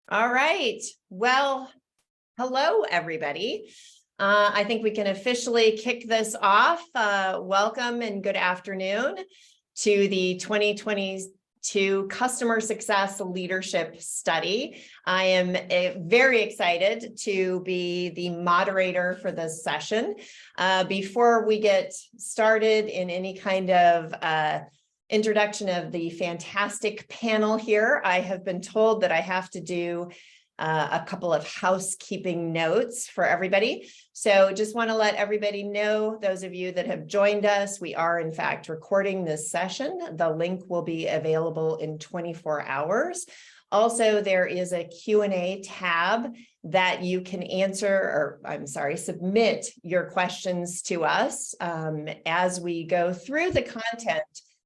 All right. Well, hello, everybody. I think we can officially kick this off. Welcome and good afternoon to the 2022 Customer Success Leadership Study. I am very excited to be the moderator for this session. Before we get started in any kind of introduction of the fantastic panel here, I have been told that I have to do a couple of housekeeping notes for everybody. So just want to let everybody know, those of you that have joined us, we are in fact recording this session. The link will be available in 24 hours. Also, there is a Q&A tab that you can submit your questions to us as we go through the content.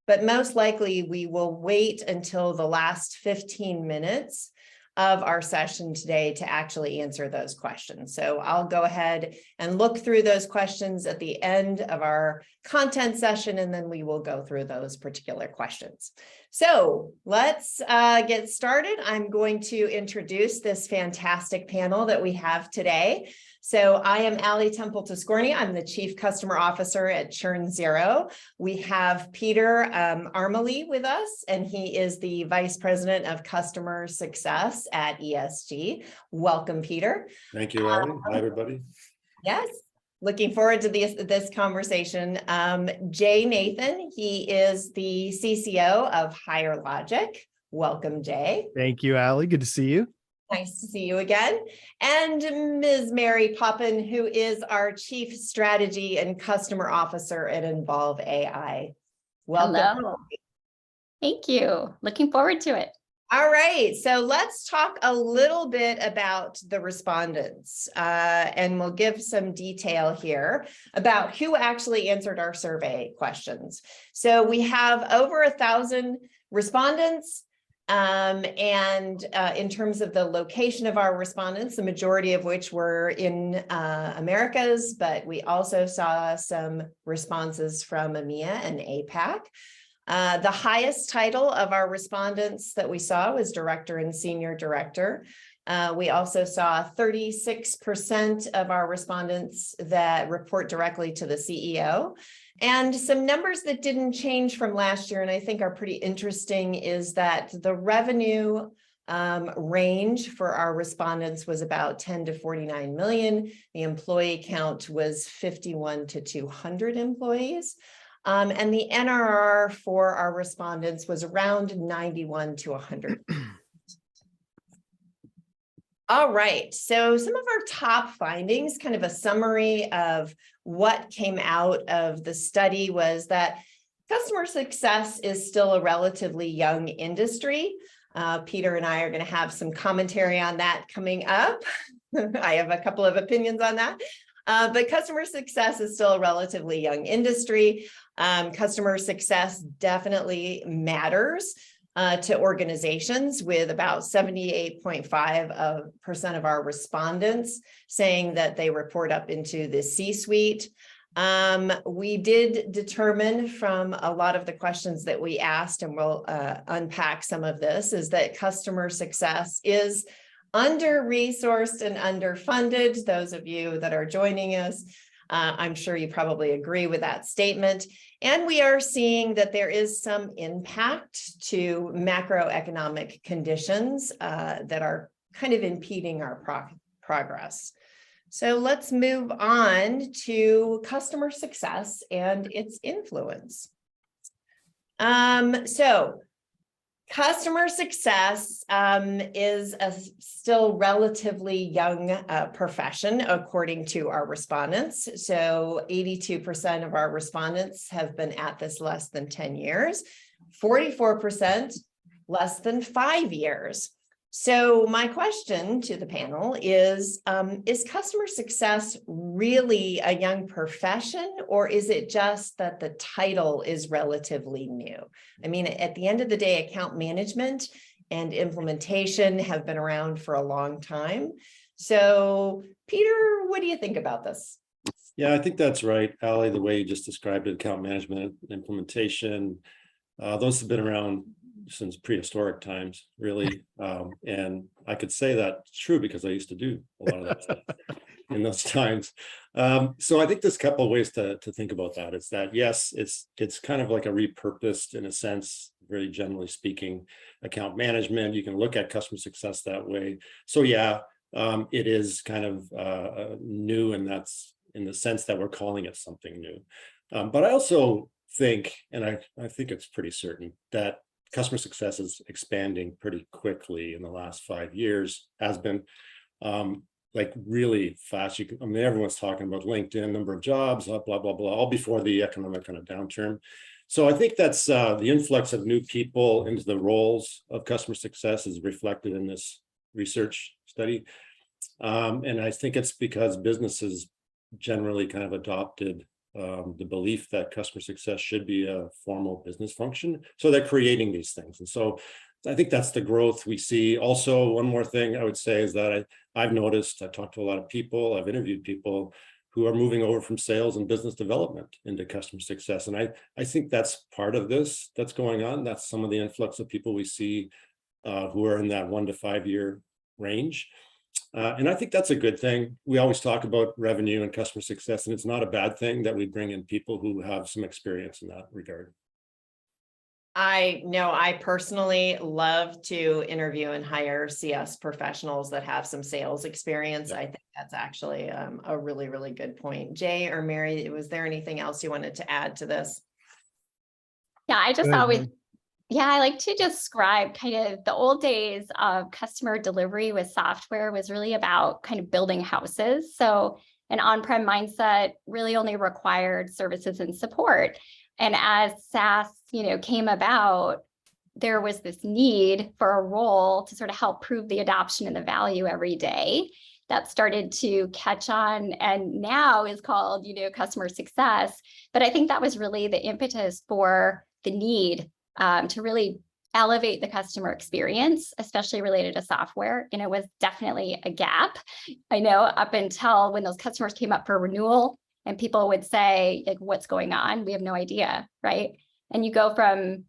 But most likely we will wait until the last 15 minutes of our session today to actually answer those questions. So I'll go ahead and look through those questions at the end of our content session, and then we will go through those particular questions. So let's get started. I'm going to introduce this fantastic panel that we have today. So I am Allie Temple-Tiscornia. I'm the Chief Customer Officer at Churnzero. We have Peter Armely with us, and he is the Vice President of Customer Success at ESG. Welcome, Peter. Thank you, Allie. Hi, everybody. Yes, looking forward to this conversation. Jay Nathan, he is the CCO of Higher Logic. Welcome, Jay. Thank you, Allie. Good to see you. Nice to see you again. And Ms. Mary Poppin, who is our Chief Strategy and Customer Officer at Involve.ai. Welcome. Hello. Thank you. Looking forward to it. All right, so let's talk a little bit about the respondents, and we'll give some detail here about who actually answered our survey questions. So we have over 1,000 respondents. In terms of the location of our respondents, the majority of which were in Americas, but we also saw some responses from EMEA and APAC. The highest title of our respondents that we saw was Director and Senior Director. We also saw 36% of our respondents that report directly to the CEO. And some numbers that didn't change from last year, and I think are pretty interesting, is that the revenue range for our respondents was about 10 to 49 million. The employee count was 51 to 200 employees. And the NRR for our respondents was around 91 to 100. All right, so some of our top findings, kind of a summary of what came out of the study, was that customer success is still a relatively young industry. Peter and I are going to have some commentary on that coming up. I have a couple of opinions on that. But customer success is still a relatively young industry. Customer success definitely matters to organizations, with about 78.5% of our respondents saying that they report up into the C-suite. We did determine from a lot of the questions that we asked, and we'll unpack some of this, is that customer success is under-resourced and underfunded. Those of you that are joining us, I'm sure you probably agree with that statement. And we are seeing that there is some impact to macroeconomic conditions that are kind of impeding our progress. So let's move on to customer success and its influence. Customer success is a still relatively young profession, according to our respondents. So 82% of our respondents have been at this less than 10 years, 44% less than 5 years. So my question to the panel is customer success really a young profession, or is it just that the title is relatively new? I mean, at the end of the day, account management and implementation have been around for a long time. So Peter, what do you think about this? Yeah, I think that's right, Allie, the way you just described it, account management, implementation, those have been around since prehistoric times, really. And I could say that's true because I used to do a lot of that stuff in those times. So I think there's a couple of ways to think about that. It's that, yes, it's kind of like a repurposed, in a sense, very generally speaking, account management. You can look at customer success that way. So yeah, it is kind of new, and that's in the sense that we're calling it something new. But I also think, and I think it's pretty certain, that customer success is expanding pretty quickly in the last 5 years, has been like really fast. I mean, everyone's talking about LinkedIn, number of jobs, blah, blah, blah, all before the economic kind of downturn. So I think that's the influx of new people into the roles of customer success is reflected in this research study. And I think it's because businesses generally kind of adopted the belief that customer success should be a formal business function. So they're creating these things. And so I think that's the growth we see. Also, one more thing I would say is that I've noticed, I've talked to a lot of people, I've interviewed people who are moving over from sales and business development into customer success. And I think that's part of this that's going on. That's some of the influx of people we see who are in that 1 to 5 year range. And I think that's a good thing. We always talk about revenue and customer success, and it's not a bad thing that we bring in people who have some experience in that regard. I know I personally love to interview and hire CS professionals that have some sales experience. Yeah. I think that's actually a really, really good point. Jay or Mary, was there anything else you wanted to add to this? Yeah, I just Go ahead, always, Mary. yeah, I like to describe kind of the old days of customer delivery with software was really about kind of building houses. So an on-prem mindset really only required services and support. And as SaaS, came about, there was this need for a role to sort of help prove the adoption and the value every day. That started to catch on and now is called, customer success. But I think that was really the impetus for the need to really elevate the customer experience, especially related to software. And it was definitely a gap. I know up until when those customers came up for renewal and people would say, like, what's going on? We have no idea, right? And you go from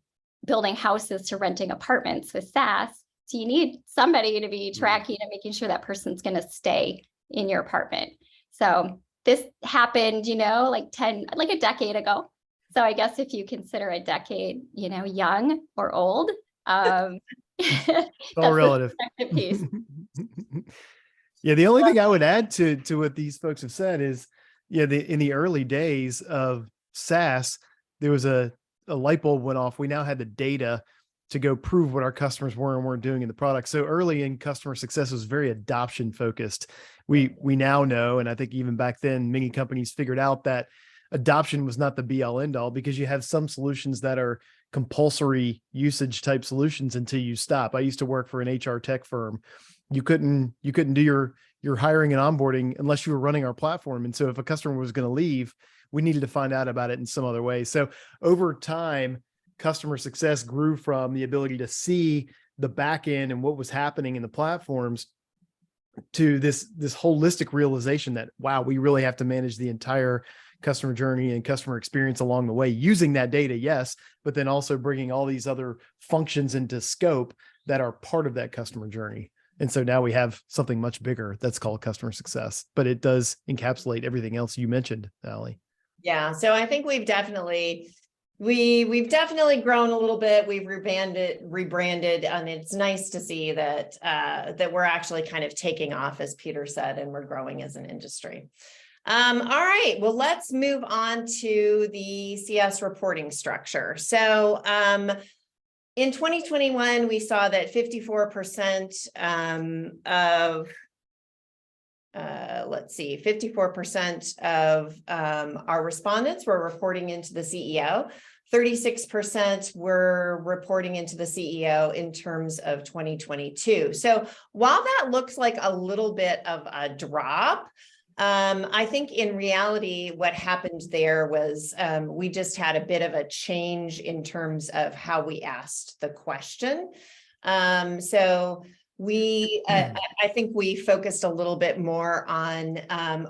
building houses to renting apartments with SaaS. So you need somebody to be tracking and making sure that person's going to stay in your apartment. So this happened, like a decade ago. So I guess if you consider a decade, young or old, It's that's all relative. the piece. Yeah, the only thing I would add to what these folks have said is, in the early days of SaaS, there was a light bulb went off. We now had the data to go prove what our customers were and weren't doing in the product. So early in customer success was very adoption focused. We now know, and I think even back then, many companies figured out that adoption was not the be all end all, because you have some solutions that are compulsory usage type solutions until you stop. I used to work for an HR tech firm. You couldn't do your hiring and onboarding unless you were running our platform. And so if a customer was going to leave, we needed to find out about it in some other way. So over time, customer success grew from the ability to see the back end and what was happening in the platforms to this holistic realization that, wow, we really have to manage the entire customer journey and customer experience along the way, using that data, yes, but then also bringing all these other functions into scope that are part of that customer journey. And so now we have something much bigger that's called customer success, but it does encapsulate everything else you mentioned, Allie. Yeah, so I think we've definitely grown a little bit. We've rebranded, and it's nice to see that that we're actually kind of taking off, as Peter said, and we're growing as an industry. All right, well, let's move on to the CS reporting structure. So in 2021, we saw that 54% of 54% of our respondents were reporting into the CEO. 36% were reporting into the CEO in terms of 2022. So while that looks like a little bit of a drop, I think in reality, what happened there was we just had a bit of a change in terms of how we asked the question. So I think we focused a little bit more on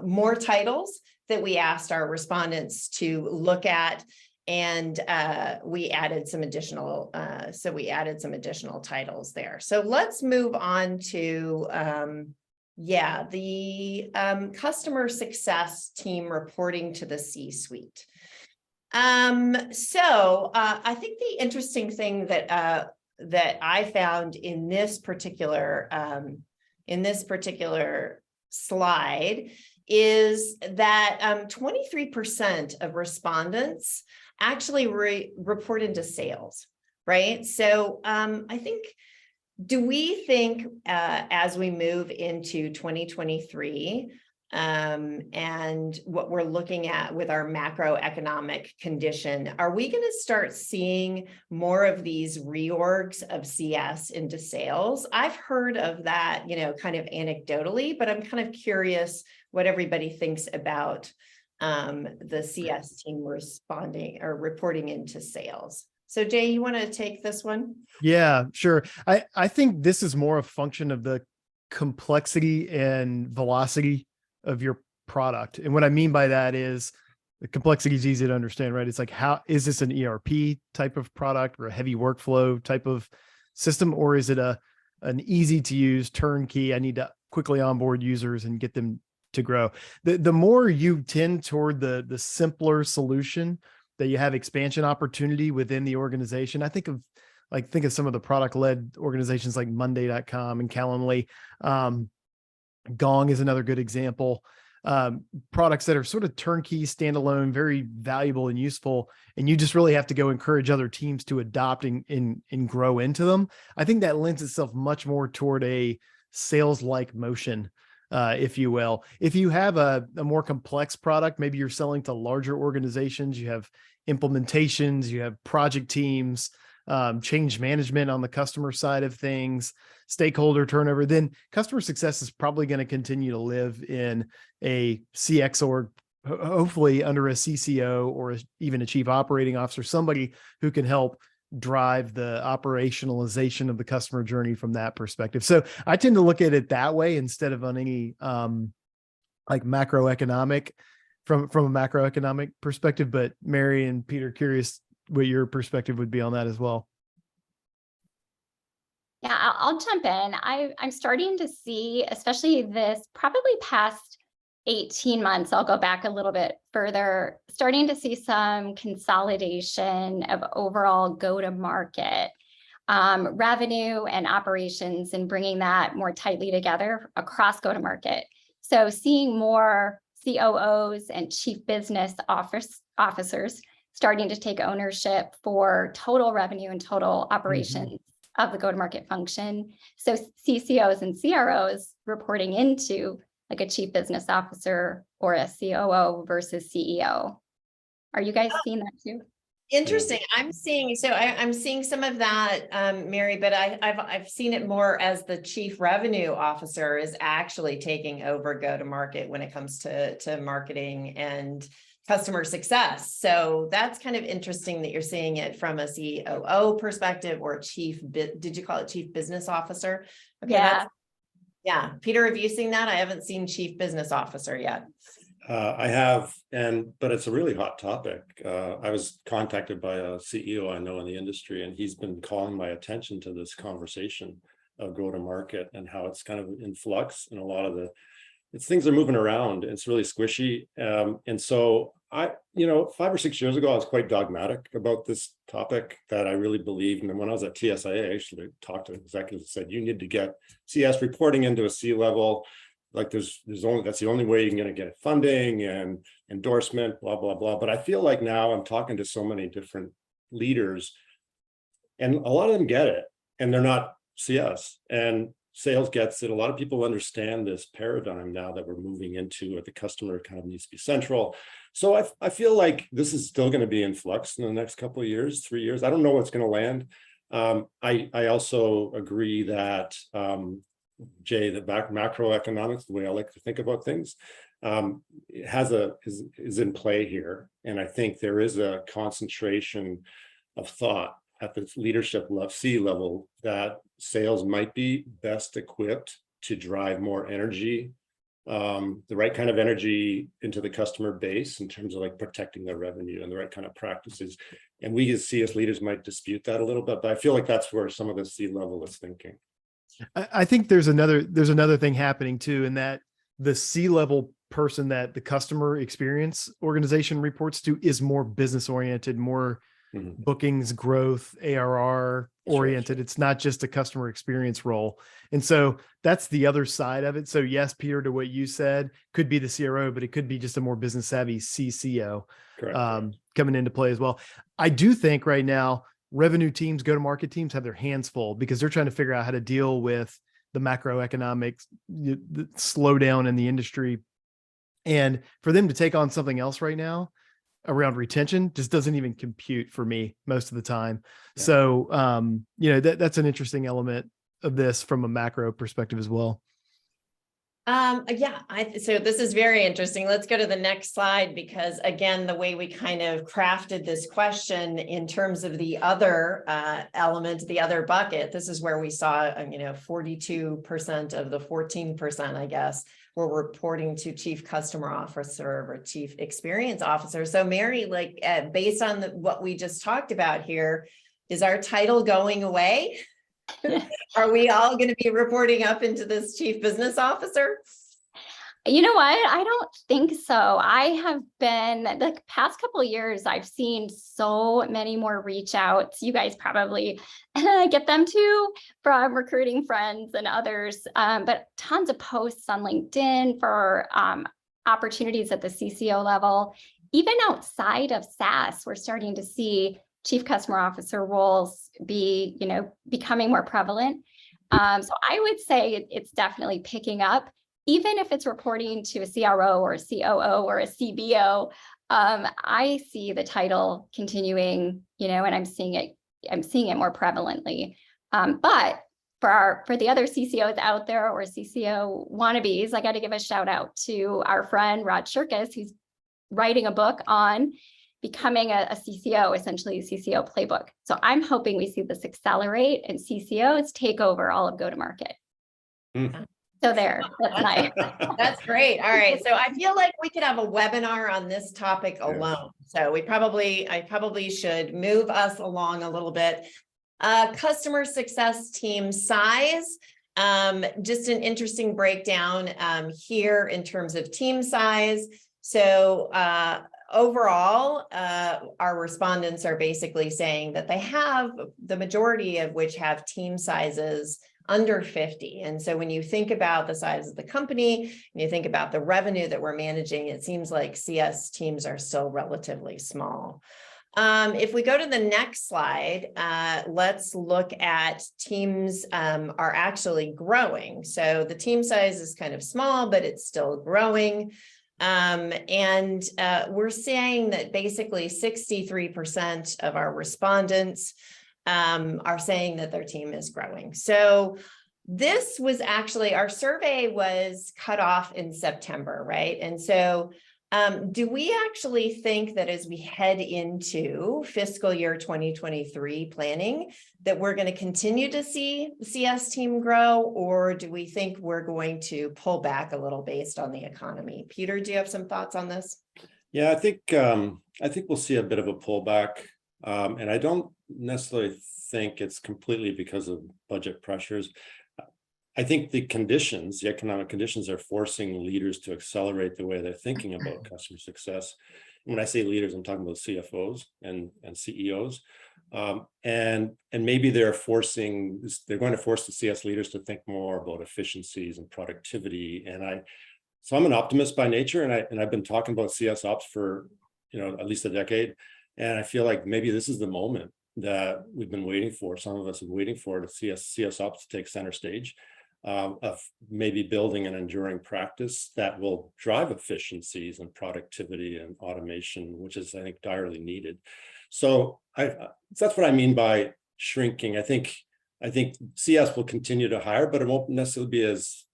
more titles that we asked our respondents to look at. And we added some additional, titles there. So let's move on to, the customer success team reporting to the C-suite. I think the interesting thing that I found in this particular slide is that 23% of respondents actually report into sales, right? So I think, do we think as we move into 2023 and what we're looking at with our macroeconomic condition, are we going to start seeing more of these reorgs of CS into sales? I've heard of that, kind of anecdotally, but I'm kind of curious what everybody thinks about the CS team responding or reporting into sales. So Jay, you want to take this one? Yeah, sure. I think this is more a function of the complexity and velocity of your product. And what I mean by that is the complexity is easy to understand, right? It's like, how is this an ERP type of product or a heavy workflow type of system? Or is it an easy to use turnkey? I need to quickly onboard users and get them to grow. The more you tend toward the simpler solution, that you have expansion opportunity within the organization. I think of some of the product-led organizations like Monday.com and Calendly. Gong is another good example. Products that are sort of turnkey, standalone, very valuable and useful, and you just really have to go encourage other teams to adopt and grow into them. I think that lends itself much more toward a sales-like motion, if you will. If you have a more complex product, maybe you're selling to larger organizations, you have implementations, you have project teams, change management on the customer side of things, stakeholder turnover, then customer success is probably going to continue to live in a CX org, hopefully under a CCO or even a chief operating officer, somebody who can help drive the operationalization of the customer journey from that perspective. So I tend to look at it that way instead of on any like macroeconomic, from a macroeconomic perspective. But Mary and Peter, curious what your perspective would be on that as well. Yeah, I'll jump in. I'm starting to see, especially this probably past 18 months, I'll go back a little bit further, starting to see some consolidation of overall go-to-market revenue and operations, and bringing that more tightly together across go-to-market. So seeing more COOs and chief business officers starting to take ownership for total revenue and total operations of the go-to-market function. So CCOs and CROs reporting into like a chief business officer or a COO versus CEO. Are you guys seeing that too? Interesting. I'm seeing some of that, Mary, but I've seen it more as the chief revenue officer is actually taking over go-to-market when it comes to marketing and customer success. So that's kind of interesting that you're seeing it from a COO perspective or did you call it chief business officer? Okay. Yeah. Peter, have you seen that? I haven't seen chief business officer yet. I have, but it's a really hot topic. I was contacted by a CEO I know in the industry, and he's been calling my attention to this conversation of go-to-market and how it's kind of in flux, and a lot of things are moving around. It's really squishy. And so 5 or 6 years ago, I was quite dogmatic about this topic, that I really believed. And when I was at TSIA, I actually talked to executives and said, you need to get CS reporting into a C-level. Like that's the only way you're going to get funding and endorsement, blah, blah, blah. But I feel like now I'm talking to so many different leaders, and a lot of them get it, and they're not CS, and sales gets it. A lot of people understand this paradigm now that we're moving into, the customer kind of needs to be central. So I feel like this is still going to be in flux in the next couple of years, 3 years. I don't know what's going to land. I also agree that, Jay, the macroeconomics, the way I like to think about things, is in play here. And I think there is a concentration of thought at the leadership C-level that sales might be best equipped to drive more energy the right kind of energy into the customer base in terms of like protecting their revenue and the right kind of practices. And we as CS leaders might dispute that a little bit, but I feel like that's where some of the C-level is thinking. I think there's another thing happening too, in that the C-level person that the customer experience organization reports to is more business oriented, more bookings, growth, ARR oriented. It's not just a customer experience role. And so that's the other side of it. So yes, Peter, to what you said, could be the CRO, but it could be just a more business savvy CCO coming into play as well. I do think right now, revenue teams, go-to-market teams have their hands full because they're trying to figure out how to deal with the macroeconomic the slowdown in the industry. And for them to take on something else right now around retention just doesn't even compute for me most of the time. Yeah. So, that's an interesting element of this from a macro perspective as well. So this is very interesting. Let's go to the next slide, because again, the way we kind of crafted this question in terms of the other element, the other bucket, this is where we saw, 42% of the 14%, I guess, were reporting to chief customer officer or chief experience officer. So Mary, based on what we just talked about here, is our title going away? Are we all going to be reporting up into this chief business officer? You know what? I don't think so. I have been, the past couple of years, I've seen so many more reach outs. You guys probably get them too from recruiting friends and others, but tons of posts on LinkedIn for opportunities at the CCO level. Even outside of SaaS, we're starting to see chief customer officer roles becoming more prevalent. So I would say it's definitely picking up, even if it's reporting to a CRO or a COO or a CBO. I see the title continuing, and I'm seeing it more prevalently. But for the other CCOs out there or CCO wannabes, I got to give a shout out to our friend Rod Shirkus, who's writing a book on becoming a CCO, essentially a CCO playbook. So I'm hoping we see this accelerate and CCOs take over all of go-to-market. So that's nice. That's great. All right. So I feel like we could have a webinar on this topic alone. So I probably should move us along a little bit. Customer success team size. Just an interesting breakdown here in terms of team size. So overall, our respondents are basically saying that they have, the majority of which have team sizes under 50. And so when you think about the size of the company, and you think about the revenue that we're managing, it seems like CS teams are still relatively small. If we go to the next slide, let's look at teams are actually growing. So the team size is kind of small, but it's still growing. And we're saying that basically 63% of our respondents are saying that their team is growing. So this was actually, our survey was cut off in September, right? And so do we actually think that as we head into fiscal year 2023 planning, that we're going to continue to see the CS team grow, or do we think we're going to pull back a little based on the economy? Peter, do you have some thoughts on this? Yeah, I think we'll see a bit of a pullback, and I don't necessarily think it's completely because of budget pressures. I think the economic conditions are forcing leaders to accelerate the way they're thinking about customer success. When I say leaders, I'm talking about CFOs and CEOs. And maybe they're going to force the CS leaders to think more about efficiencies and productivity. So I'm an optimist by nature, and I've been talking about CS ops for at least a decade. And I feel like maybe this is the moment that we've been waiting for. Some of us have been waiting for, to see CS ops take center stage. Of maybe building an enduring practice that will drive efficiencies and productivity and automation, which is, I think, direly needed. So that's what I mean by shrinking. I think CS will continue to hire, but it won't necessarily be as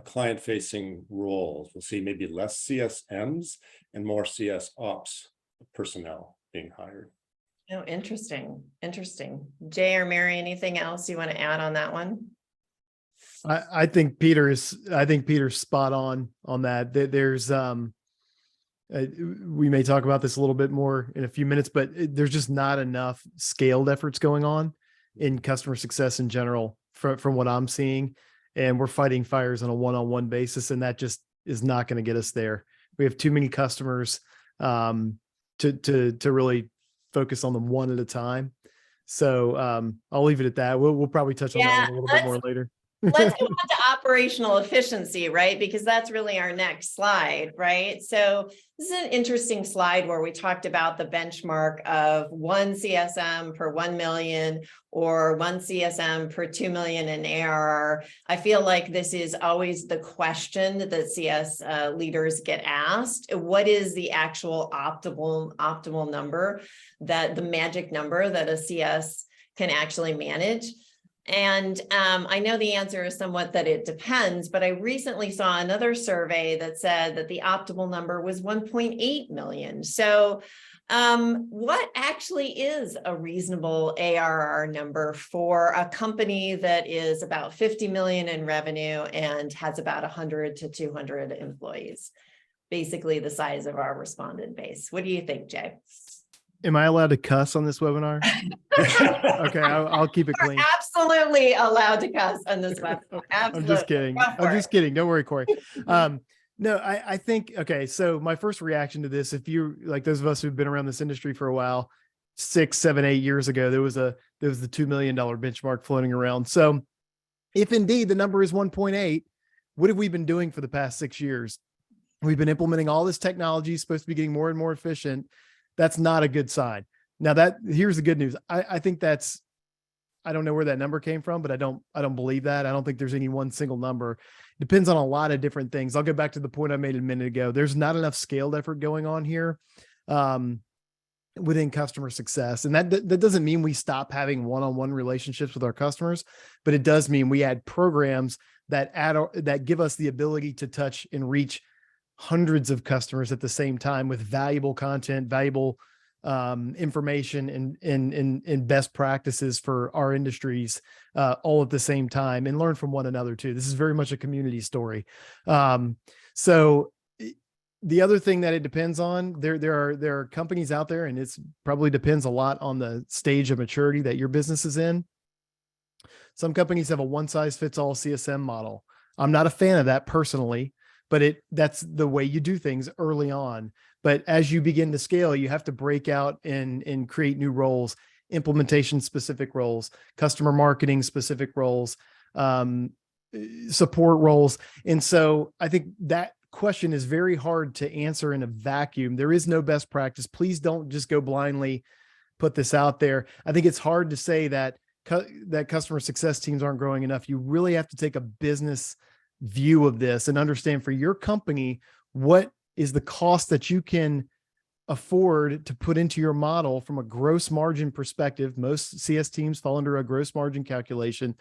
client-facing roles. We'll see maybe less CSMs and more CS ops personnel being hired. Oh, interesting. Jay or Mary, anything else you want to add on that one? I think Peter's spot on that. There's we may talk about this a little bit more in a few minutes, but there's just not enough scaled efforts going on in customer success in general from what I'm seeing. And we're fighting fires on a one-on-one basis. And that just is not going to get us there. We have too many customers to really focus on them one at a time. So I'll leave it at that. We'll probably touch on that one a little bit more later. Let's go on to operational efficiency, right? Because that's really our next slide, right? So this is an interesting slide where we talked about the benchmark of 1 CSM per 1 million or 1 CSM per 2 million in ARR. I feel like this is always the question that CS leaders get asked. What is the actual optimal number, that the magic number that a CS can actually manage? And I know the answer is somewhat that it depends, but I recently saw another survey that said that the optimal number was 1.8 million. So what actually is a reasonable ARR number for a company that is about 50 million in revenue and has about 100 to 200 employees? Basically the size of our respondent base. What do you think, Jay? Am I allowed to cuss on this webinar? Okay, I'll keep it clean. You're absolutely allowed to cuss on this webinar. Absolutely. I'm just kidding. I'm just kidding. Don't worry, Corey. No, I think, okay, so my first reaction to this, if you, like those of us who've been around this industry for a while, 6, 7, 8 years ago, there was the $2 million benchmark floating around. So if indeed the number is 1.8, what have we been doing for the past 6 years? We've been implementing all this technology, supposed to be getting more and more efficient. That's not a good sign. Now here's the good news. I think I don't know where that number came from, but I don't believe that. I don't think there's any one single number. It depends on a lot of different things. I'll go back to the point I made a minute ago. There's not enough scaled effort going on here within customer success. And that doesn't mean we stop having one-on-one relationships with our customers, but it does mean we add programs that give us the ability to touch and reach hundreds of customers at the same time with valuable content, valuable information and best practices for our industries all at the same time, and learn from one another too. This is very much a community story. So the other thing that it depends on, there are companies out there, and it's probably depends a lot on the stage of maturity that your business is in. Some companies have a one-size-fits-all CSM model. I'm not a fan of that personally, but that's the way you do things early on. But as you begin to scale, you have to break out and create new roles, implementation specific roles, customer marketing specific roles, support roles. And so I think that question is very hard to answer in a vacuum. There is no best practice. Please don't just go blindly put this out there. I think it's hard to say that customer success teams aren't growing enough. You really have to take a business view of this and understand for your company, what is the cost that you can afford to put into your model from a gross margin perspective. Most CS teams fall under a gross margin calculation.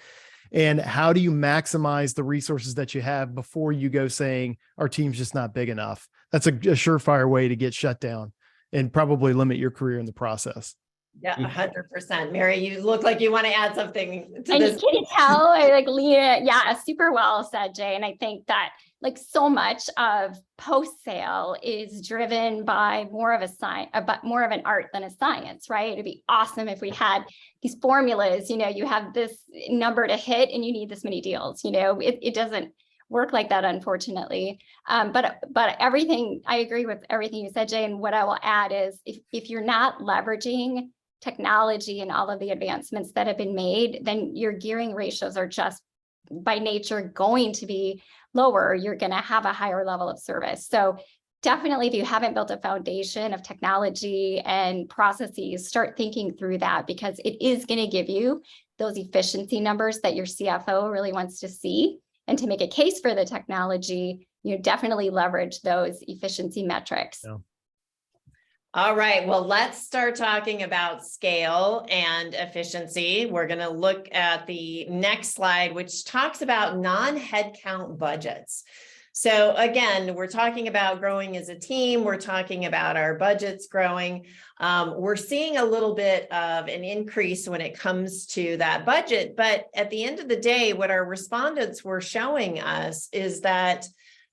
And how do you maximize the resources that you have before you go saying our team's just not big enough? That's a surefire way to get shut down and probably limit your career in the process. Yeah, 100%. Mary, you look like you want to add something to and this. Can you tell? I like Leah. Yeah, super well said, Jay. And I think that like so much of post-sale is driven by more of an art than a science, right? It'd be awesome if we had these formulas, you have this number to hit and you need this many deals, it doesn't work like that, unfortunately. But everything, I agree with everything you said, Jay. And what I will add is if you're not leveraging technology and all of the advancements that have been made, then your gearing ratios are just by nature going to be lower. You're going to have a higher level of service. So definitely, if you haven't built a foundation of technology and processes, start thinking through that, because it is going to give you those efficiency numbers that your CFO really wants to see. And to make a case for the technology, definitely leverage those efficiency metrics. Yeah. All right, well, let's start talking about scale and efficiency. We're going to look at the next slide, which talks about non-headcount budgets. So again, we're talking about growing as a team. We're talking about our budgets growing. We're seeing a little bit of an increase when it comes to that budget. But at the end of the day, what our respondents were showing us is that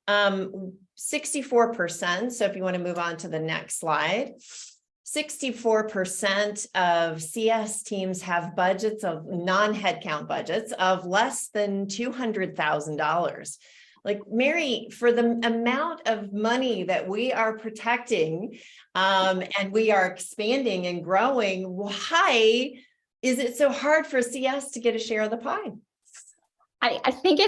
64%. So if you want to move on to the next slide, 64% of CS teams have budgets of non-headcount budgets of less than $200,000. Like, Mary, for the amount of money that we are protecting and we are expanding and growing, why is it so hard for CS to get a share of the pie? I think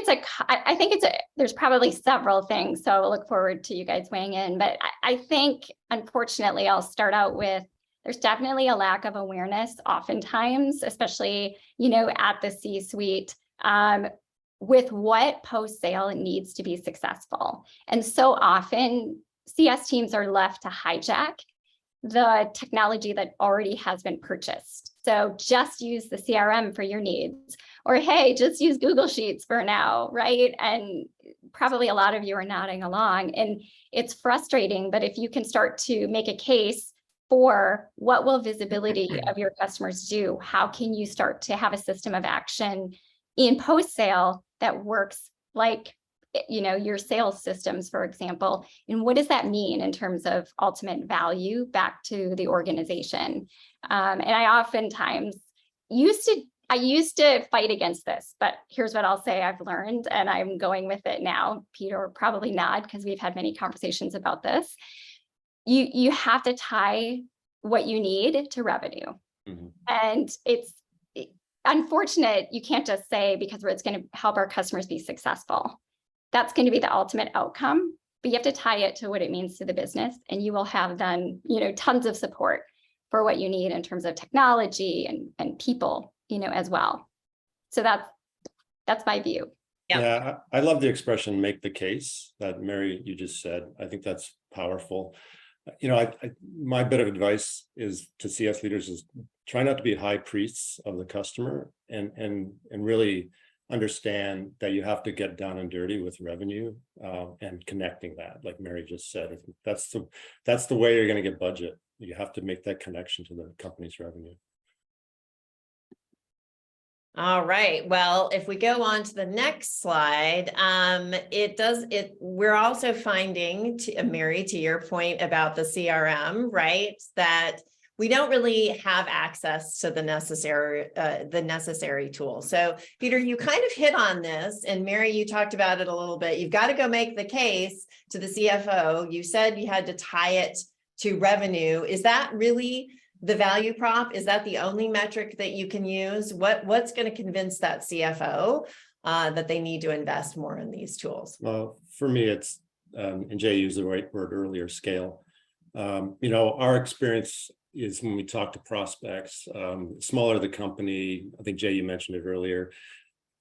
there's probably several things. So I look forward to you guys weighing in. But I think, unfortunately, I'll start out with, there's definitely a lack of awareness oftentimes, especially, at the C-suite, with what post-sale needs to be successful. And so often CS teams are left to hijack the technology that already has been purchased. So just use the CRM for your needs, or hey, just use Google Sheets for now, right? And probably a lot of you are nodding along, and it's frustrating, but if you can start to make a case for what will visibility of your customers do, how can you start to have a system of action in post-sale that works like, your sales systems, for example, and what does that mean in terms of ultimate value back to the organization? And I oftentimes used to fight against this, but here's what I'll say I've learned, and I'm going with it now. Peter will probably nod because we've had many conversations about this. You have to tie what you need to revenue. Mm-hmm. And it's unfortunate you can't just say because it's going to help our customers be successful. That's going to be the ultimate outcome, but you have to tie it to what it means to the business, and you will have then, tons of support for what you need in terms of technology and people, as well. So that's my view. Yeah, I love the expression "make the case" that Mary, you just said. I think that's powerful. My bit of advice is to CS leaders is try not to be high priests of the customer, and really understand that you have to get down and dirty with revenue and connecting that, like Mary just said. I think that's the way you're going to get budget. You have to make that connection to the company's revenue. All right. Well, if we go on to the next slide, we're also finding, Mary, to your point about the CRM, right, that we don't really have access to the necessary tool. So, Peter, you kind of hit on this, and Mary, you talked about it a little bit. You've got to go make the case to the CFO. You said you had to tie it to revenue. Is that really the value prop? Is that the only metric that you can use? What's going to convince that CFO that they need to invest more in these tools? Well, for me, it's, and Jay used the right word earlier, scale. Our experience is when we talk to prospects, smaller the company. I think Jay, you mentioned it earlier,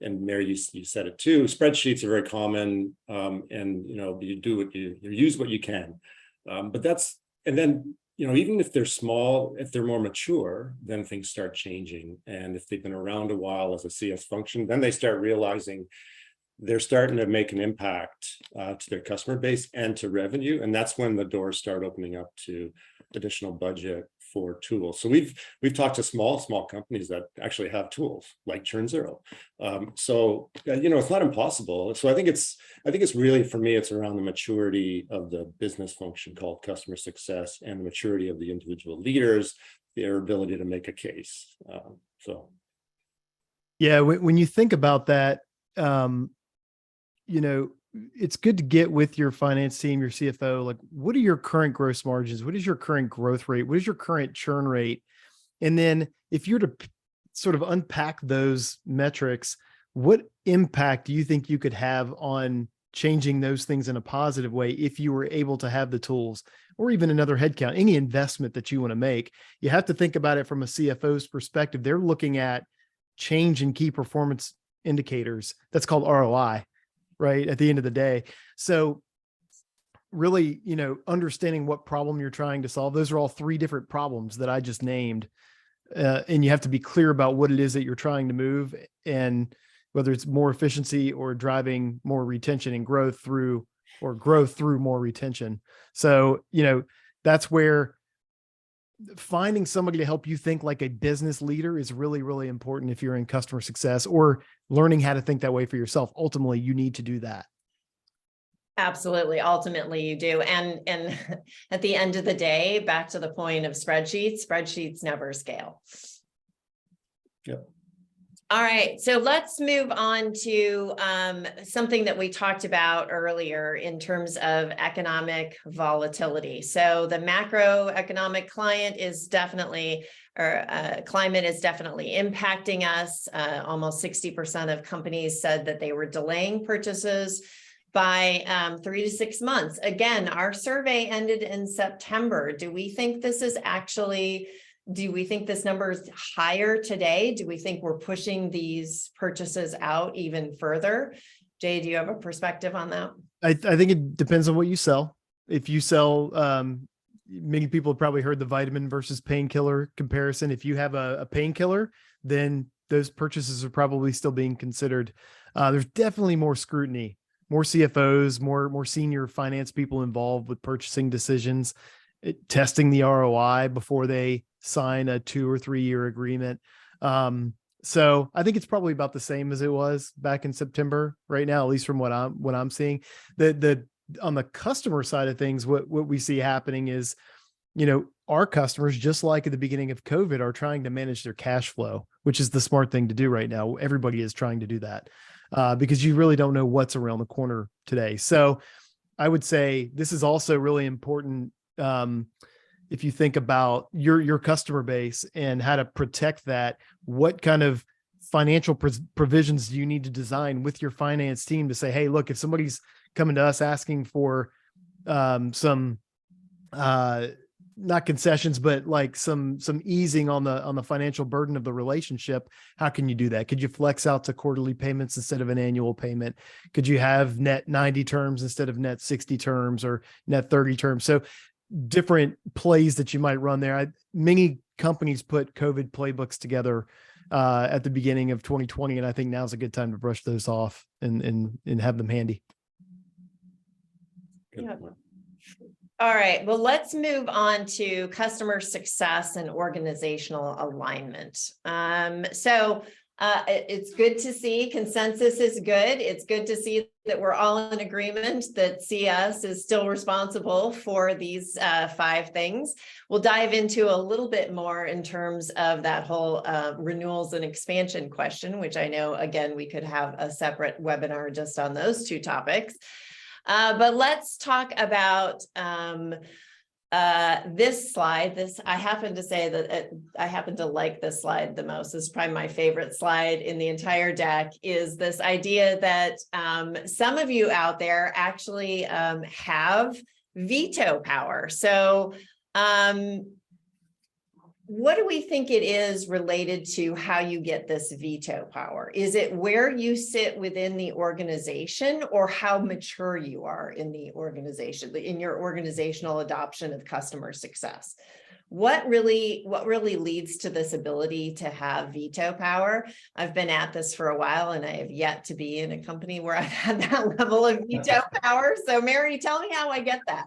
and Mary, you said it too. Spreadsheets are very common, and you use what you can. And then even if they're small, if they're more mature, then things start changing. And if they've been around a while as a CS function, then they start realizing they're starting to make an impact to their customer base and to revenue. And that's when the doors start opening up to additional budget for tools. So we've talked to small companies that actually have tools like Churnzero. It's not impossible. So I think it's really, for me, it's around the maturity of the business function called customer success, and the maturity of the individual leaders, their ability to make a case. Yeah, when you think about that, it's good to get with your finance team, your CFO, like, what are your current gross margins? What is your current growth rate? What is your current churn rate? And then if you're to sort of unpack those metrics, what impact do you think you could have on changing those things in a positive way if you were able to have the tools, or even another headcount, any investment that you want to make? You have to think about it from a CFO's perspective. They're looking at change in key performance indicators. That's called ROI. Right at the end of the day. So really, understanding what problem you're trying to solve. Those are all three different problems that I just named. And you have to be clear about what it is that you're trying to move, and whether it's more efficiency or driving more retention and growth through or grow through more retention. So, that's where finding somebody to help you think like a business leader is really, really important if you're in customer success, or learning how to think that way for yourself. Ultimately, you need to do that. Absolutely. Ultimately, you do. And at the end of the day, back to the point of spreadsheets never scale. Yep. All right, so let's move on to something that we talked about earlier in terms of economic volatility. So the macroeconomic climate is definitely impacting us. Almost 60% of companies said that they were delaying purchases by 3 to 6 months. Again, our survey ended in September. Do we think this number is higher today? Do we think we're pushing these purchases out even further? Jay, do you have a perspective on that? I think it depends on what you sell. If you sell, many people have probably heard the vitamin versus painkiller comparison. If you have a painkiller, then those purchases are probably still being considered. There's definitely more scrutiny, more CFOs, more senior finance people involved with purchasing decisions, testing the ROI before they sign a 2 or 3 year agreement. So I think it's probably about the same as it was back in September right now, at least from what I'm seeing. On the customer side of things, what we see happening is, our customers, just like at the beginning of COVID, are trying to manage their cash flow, which is the smart thing to do right now. Everybody is trying to do that because you really don't know what's around the corner today. So I would say this is also really important. If you think about your customer base and how to protect that, what kind of financial provisions do you need to design with your finance team to say, hey, look, if somebody's coming to us asking for some not concessions, but like some easing on the financial burden of the relationship, how can you do that? Could you flex out to quarterly payments instead of an annual payment? Could you have net 90 terms instead of net 60 terms or net 30 terms? So different plays that you might run there. Many companies put COVID playbooks together at the beginning of 2020, and I think now's a good time to brush those off and have them handy. Yeah. All right, well, let's move on to customer success and organizational alignment. It's good to see consensus is good. It's good to see that we're all in agreement that CS is still responsible for these 5 things. We'll dive into a little bit more in terms of that whole renewals and expansion question, which I know, again, we could have a separate webinar just on those 2 topics. But let's talk about this slide. I happen to say that I happen to like this slide the most. This is probably my favorite slide in the entire deck, is this idea that some of you out there actually have veto power. So what do we think it is related to how you get this veto power? Is it where you sit within the organization, or how mature you are in the organization, in your organizational adoption of customer success? What really leads to this ability to have veto power? I've been at this for a while, and I have yet to be in a company where I've had that level of veto power. So Mary, tell me how I get that.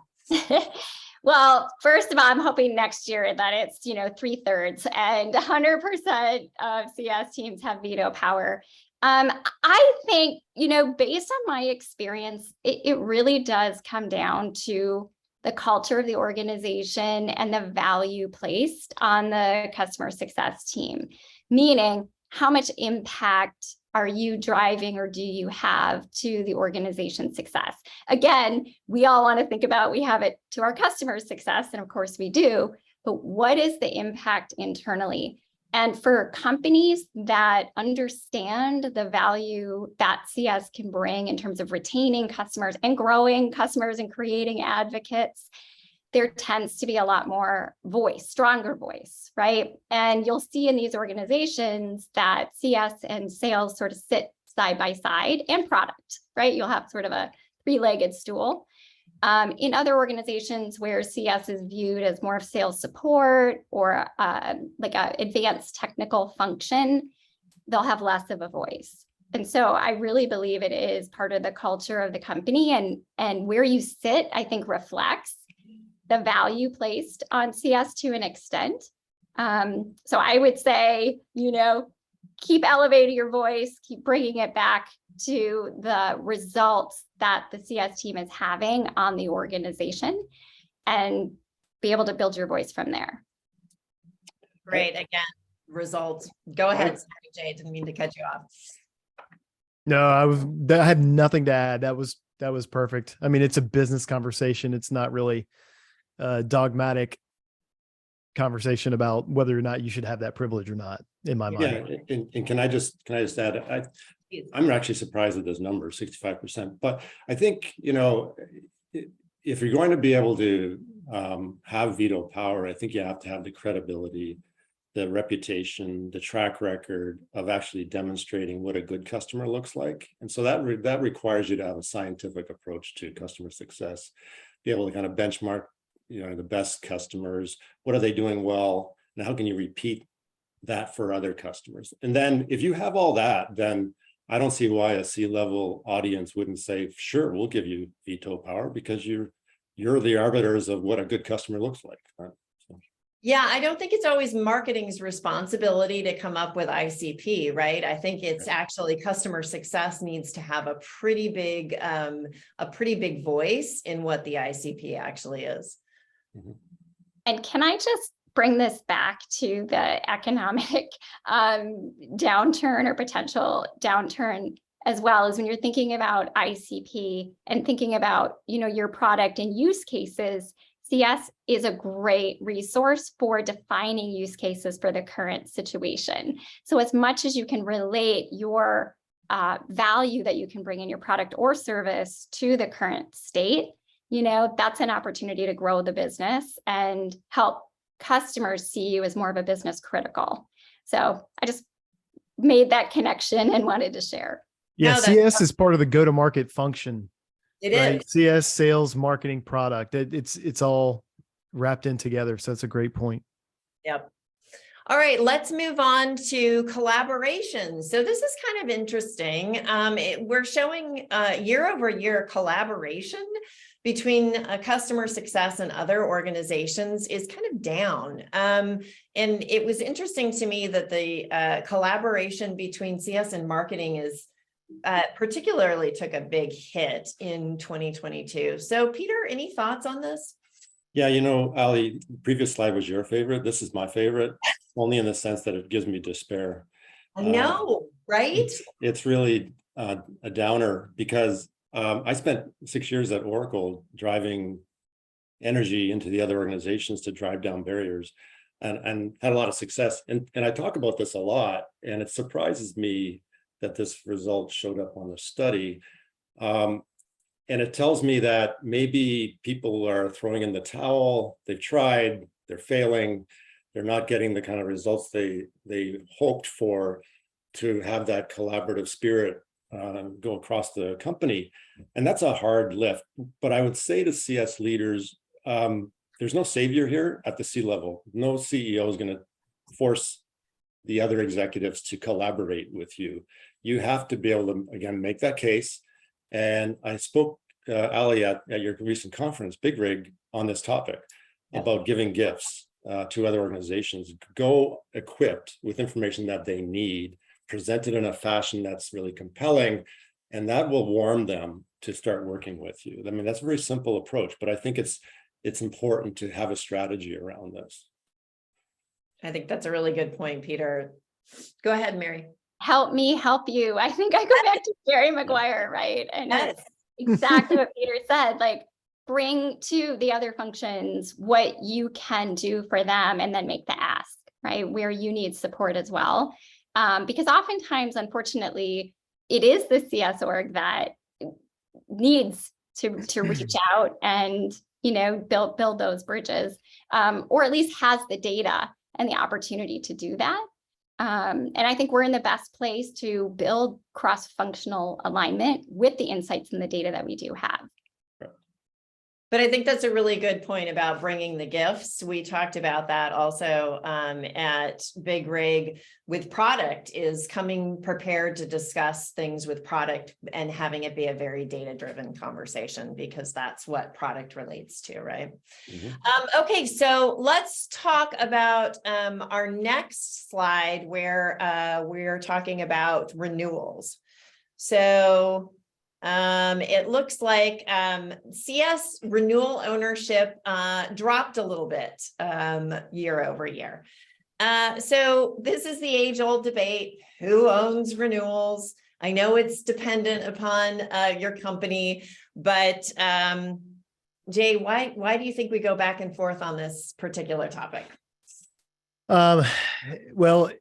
Well, first of all, I'm hoping next year that it's, 2/3 and 100% of CS teams have veto power. I think, based on my experience, it really does come down to the culture of the organization and the value placed on the customer success team, meaning how much impact are you driving or do you have to the organization's success? Again, we all want to think about we have it to our customers' success, and of course we do, but what is the impact internally? And for companies that understand the value that CS can bring in terms of retaining customers and growing customers and creating advocates, there tends to be a lot more stronger voice, right? And you'll see in these organizations that CS and sales sort of sit side by side, and product, right? You'll have sort of a 3-legged stool. In other organizations where CS is viewed as more of sales support or like an advanced technical function, they'll have less of a voice. And so I really believe it is part of the culture of the company, and where you sit, I think, reflects the value placed on CS to an extent. So I would say, keep elevating your voice, keep bringing it back to the results that the CS team is having on the organization, and be able to build your voice from there. Great. Again, results. Go ahead, Jay. Didn't mean to cut you off. No, I had nothing to add. That was perfect. I mean, it's a business conversation. It's not really a dogmatic conversation about whether or not you should have that privilege or not, in my mind. Yeah, and can I just add, I'm actually surprised at this number, 65%. But I think, if you're going to be able to have veto power, I think you have to have the credibility, the reputation, the track record of actually demonstrating what a good customer looks like. And so that requires you to have a scientific approach to customer success, be able to kind of benchmark, the best customers. What are they doing well? And how can you repeat that for other customers? And then if you have all that, then I don't see why a C-level audience wouldn't say, sure, we'll give you veto power, because you're the arbiters of what a good customer looks like. Right? So. Yeah, I don't think it's always marketing's responsibility to come up with ICP, right? I think it's actually customer success needs to have a pretty big voice in what the ICP actually is. Mm-hmm. And can I just bring this back to the economic downturn or potential downturn, as well as when you're thinking about ICP and thinking about, your product and use cases. CS is a great resource for defining use cases for the current situation. So as much as you can relate your value that you can bring in your product or service to the current state, that's an opportunity to grow the business and help customers see you as more of a business critical. So I just made that connection and wanted to share. Yeah, no, CS is part of the go-to-market function. It is CS, sales, marketing, product. It's all wrapped in together. So that's a great point. Yep. All right, let's move on to collaboration. So this is kind of interesting. We're showing year-over-year collaboration between customer success and other organizations is kind of down. And it was interesting to me that the collaboration between CS and marketing is particularly took a big hit in 2022. So Peter, any thoughts on this? Yeah, Ali, the previous slide was your favorite. This is my favorite, only in the sense that it gives me despair. I know, right? It's really a downer, because I spent 6 years at Oracle driving energy into the other organizations to drive down barriers, and had a lot of success. And I talk about this a lot, and it surprises me that this result showed up on the study. And it tells me that maybe people are throwing in the towel. They've tried, they're failing, they're not getting the kind of results they hoped for to have that collaborative spirit go across the company. And that's a hard lift. But I would say to CS leaders, there's no savior here at the C-level. No CEO is going to force the other executives to collaborate with you. You have to be able to, again, make that case. And I spoke, Ali, at your recent conference, Big Rig, on this topic about giving gifts to other organizations. Go equipped with information that they need, presented in a fashion that's really compelling, and that will warm them to start working with you. I mean, that's a very simple approach, but I think it's important to have a strategy around this. I think that's a really good point, Peter. Go ahead, Mary. Help me help you. I think I go back to Jerry Maguire, right? And that's exactly what Peter said, like, bring to the other functions what you can do for them, and then make the ask, right? Where you need support as well. Because oftentimes, unfortunately, it is the CS org that needs to reach out and, build those bridges, or at least has the data and the opportunity to do that. And I think we're in the best place to build cross-functional alignment with the insights and the data that we do have. But I think that's a really good point about bringing the gifts. We talked about that also at Big Rig with product, is coming prepared to discuss things with product and having it be a very data-driven conversation, because that's what product relates to, right? Mhm. Okay, so let's talk about our next slide where we're talking about renewals. So it looks like CS renewal ownership dropped a little bit year over year. So this is the age-old debate: who owns renewals? I know it's dependent upon your company, but Jay, why do you think we go back and forth on this particular topic? Well,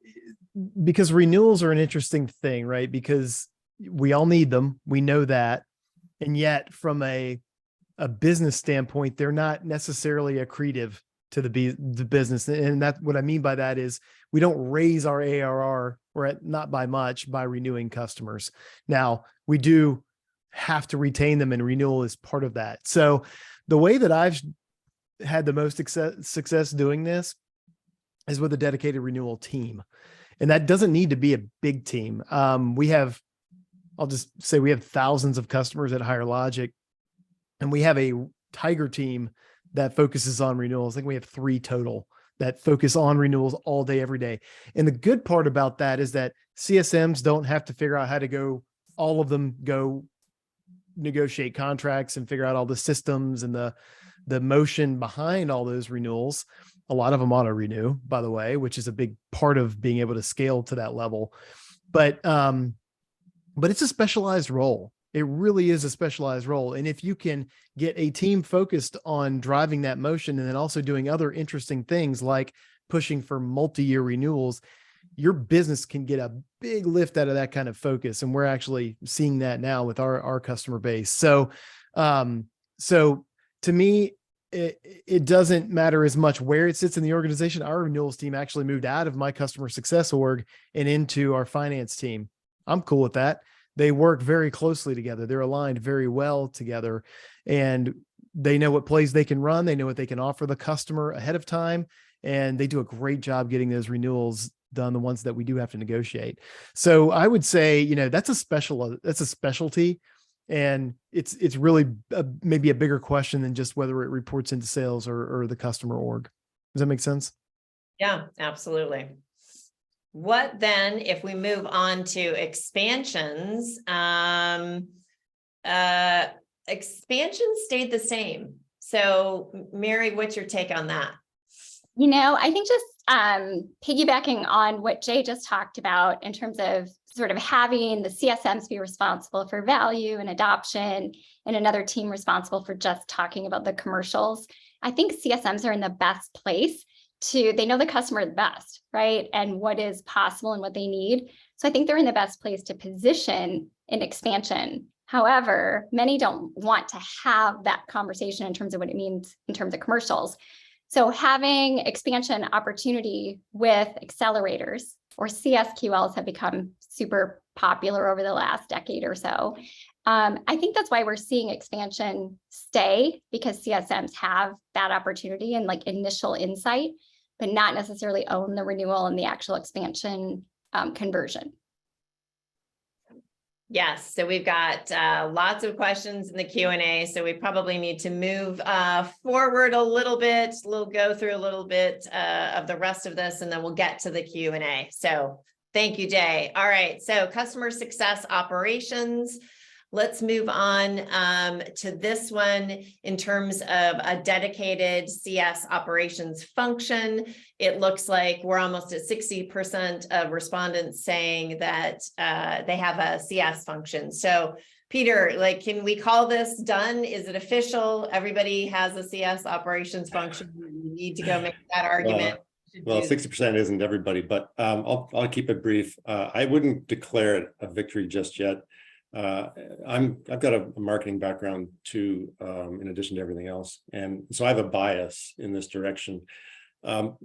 because renewals are an interesting thing, right? Because we all need them. We know that. And yet from a business standpoint, they're not necessarily accretive to the business. And that, what I mean by that is we don't raise our ARR, or not by much, by renewing customers. Now, we do have to retain them, and renewal is part of that. So the way that I've had the most success doing this is with a dedicated renewal team. And that doesn't need to be a big team. I'll just say we have thousands of customers at Higher Logic, and we have a tiger team that focuses on renewals. I think we have 3 total that focus on renewals all day, every day. And the good part about that is that CSMs don't have to figure out how to go, all of them go negotiate contracts and figure out all the systems and the motion behind all those renewals. A lot of them auto renew, by the way, which is a big part of being able to scale to that level. But it's a specialized role. It really is a specialized role. And if you can get a team focused on driving that motion, and then also doing other interesting things like pushing for multi-year renewals, your business can get a big lift out of that kind of focus. And we're actually seeing that now with our customer base. So to me, it doesn't matter as much where it sits in the organization. Our renewals team actually moved out of my customer success org and into our finance team. I'm cool with that. They work very closely together. They're aligned very well together, and they know what plays they can run. They know what they can offer the customer ahead of time, and they do a great job getting those renewals done, the ones that we do have to negotiate. So I would say, that's a specialty, and it's really maybe a bigger question than just whether it reports into sales or the customer org. Does that make sense? Yeah, absolutely. What then, if we move on to expansions, expansions stayed the same. So Mary, what's your take on that? I think just piggybacking on what Jay just talked about in terms of sort of having the CSMs be responsible for value and adoption, and another team responsible for just talking about the commercials. I think CSMs are in the best place they know the customer the best, right? And what is possible and what they need. So I think they're in the best place to position an expansion. However, many don't want to have that conversation in terms of what it means in terms of commercials. So having expansion opportunity with accelerators, or CSQLs, have become super popular over the last decade or so. I think that's why we're seeing expansion stay, because CSMs have that opportunity and like initial insight, but not necessarily own the renewal and the actual expansion conversion. Yes, so we've got lots of questions in the Q&A, so we probably need to move forward a little bit. We'll go through a little bit of the rest of this, and then we'll get to the Q&A. So thank you, Jay. All right, so customer success operations. Let's move on to this one in terms of a dedicated CS operations function. It looks like we're almost at 60% of respondents saying that they have a CS function. So Peter, can we call this done? Is it official? Everybody has a CS operations function. We need to go make that argument. Well, 60% isn't everybody, but I'll keep it brief. I wouldn't declare it a victory just yet. I've got a marketing background too, in addition to everything else. And so I have a bias in this direction.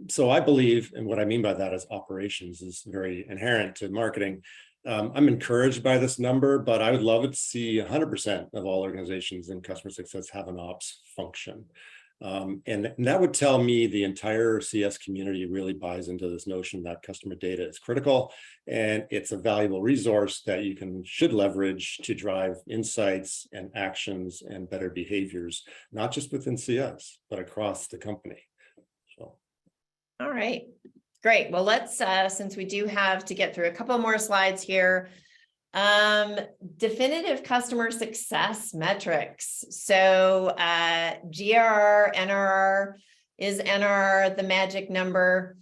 So I believe, and what I mean by that is operations is very inherent to marketing. I'm encouraged by this number, but I would love it to see 100% of all organizations in customer success have an ops function. And that would tell me the entire CS community really buys into this notion that customer data is critical and it's a valuable resource that you should leverage to drive insights and actions and better behaviors, not just within CS, but across the company. So. All right, great. Well, let's, since we do have to get through a couple more slides here, definitive customer success metrics. So GRR, NRR, is NRR the magic number?